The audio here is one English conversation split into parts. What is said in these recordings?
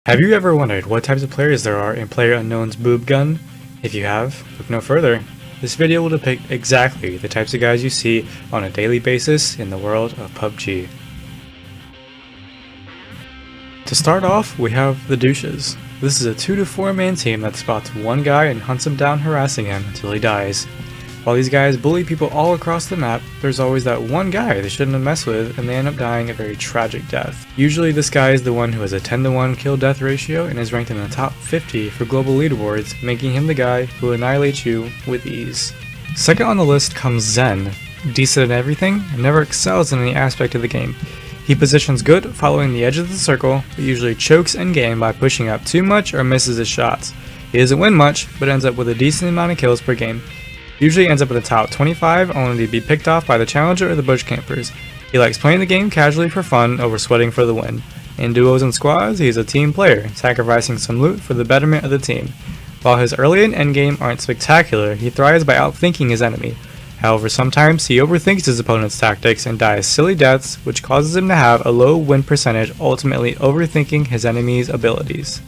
Have you ever wondered what types of players there are in PlayerUnknown's boob gun? If you have, look no further. This video will depict exactly the types of guys you see on a daily basis in the world of PUBG. To start off, we have the Douches. This is a 2 to 4 man team that spots one guy and hunts him down, harassing him until he dies. While these guys bully people all across the map, there's always that one guy they shouldn't have messed with and they end up dying a very tragic death. Usually this guy is the one who has a 10 to 1 kill death ratio and is ranked in the top 50 for global leaderboards, making him the guy who annihilates you with ease. Second on the list comes Zen. Decent at everything and never excels in any aspect of the game. He positions good following the edge of the circle, but usually chokes in game by pushing up too much or misses his shots. He doesn't win much, but ends up with a decent amount of kills per game. Usually ends up in the top 25, only to be picked off by the challenger or the bush campers. He likes playing the game casually for fun over sweating for the win. In duos and squads, he is a team player, sacrificing some loot for the betterment of the team. While his early and endgame aren't spectacular, he thrives by outthinking his enemy. However, sometimes he overthinks his opponent's tactics and dies silly deaths, which causes him to have a low win percentage, ultimately overthinking his enemy's abilities.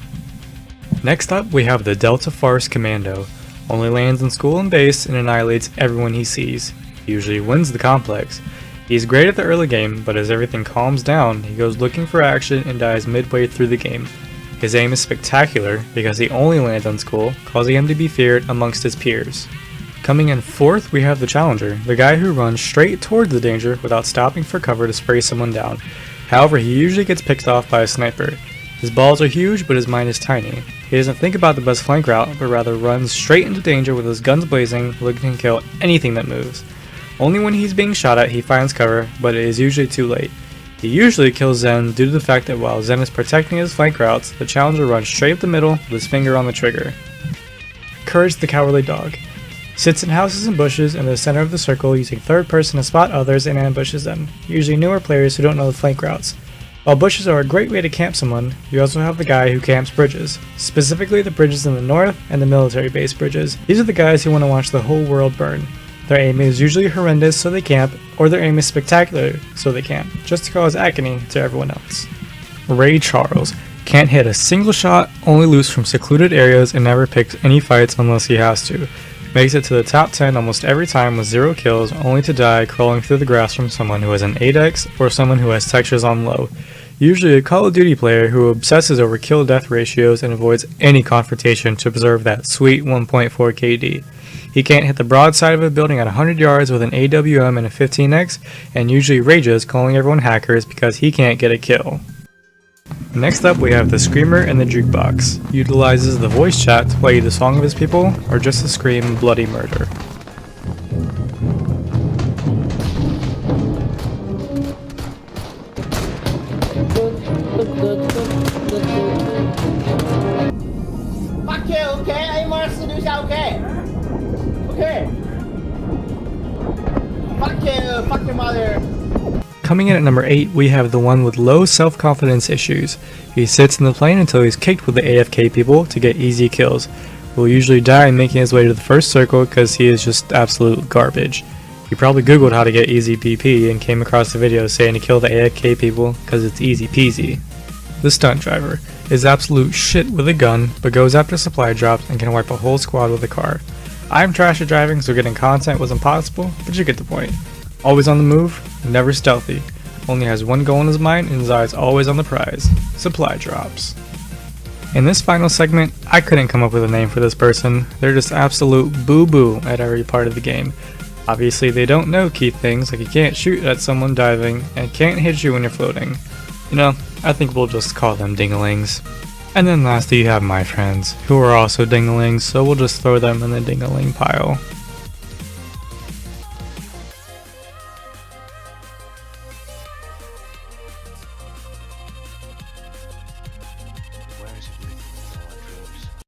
Next up, we have the Delta Farce Commando. Only lands in school and base and annihilates everyone he sees. He usually wins the complex. He's great at the early game, but as everything calms down, he goes looking for action and dies midway through the game. His aim is spectacular because he only lands on school, causing him to be feared amongst his peers. Coming in fourth, we have the challenger, the guy who runs straight towards the danger without stopping for cover to spray someone down. However, he usually gets picked off by a sniper. His balls are huge, but his mind is tiny. He doesn't think about the best flank route, but rather runs straight into danger with his guns blazing, looking to kill anything that moves. Only when he's being shot at he finds cover, but it is usually too late. He usually kills Zen due to the fact that while Zen is protecting his flank routes, the challenger runs straight up the middle with his finger on the trigger. Courage the Cowardly Dog. Sits in houses and bushes in the center of the circle, using third person to spot others and ambushes them, usually newer players who don't know the flank routes. While bushes are a great way to camp someone, you also have the guy who camps bridges, specifically the bridges in the north and the military base bridges. These are the guys who want to watch the whole world burn. Their aim is usually horrendous so they camp, or their aim is spectacular so they camp, just to cause agony to everyone else. Ray Charles. Can't hit a single shot, only loots from secluded areas and never picks any fights unless he has to. Makes it to the top 10 almost every time with 0 kills, only to die crawling through the grass from someone who has an 8x or someone who has textures on low. Usually a Call of Duty player who obsesses over kill-death ratios and avoids any confrontation to preserve that sweet 1.4 KD. He can't hit the broadside of a building at 100 yards with an AWM and a 15x, and usually rages, calling everyone hackers because he can't get a kill. Next up, we have the Screamer and the Jukebox. Utilizes the voice chat to play the song of his people, or just to scream bloody murder. Fuck you, okay? I want to do that, okay? Okay. Fuck your mother. Coming in at number 8, we have the one with low self-confidence issues. He sits in the plane until he's kicked with the AFK people to get easy kills. Will usually die making his way to the first circle because he is just absolute garbage. He probably googled how to get easy PP and came across a video saying to kill the AFK people because it's easy peasy. The stunt driver is absolute shit with a gun, but goes after supply drops and can wipe a whole squad with a car. I'm trash at driving, so getting content was impossible, but you get the point. Always on the move, never stealthy. Only has one goal in his mind and his eyes always on the prize. Supply drops. In this final segment, I couldn't come up with a name for this person. They're just absolute boo-boo at every part of the game. Obviously they don't know key things like you can't shoot at someone diving and can't hit you when you're floating. You know, I think we'll just call them Dingalings. And then lastly you have my friends, who are also Dingalings, so we'll just throw them in the Dingaling pile.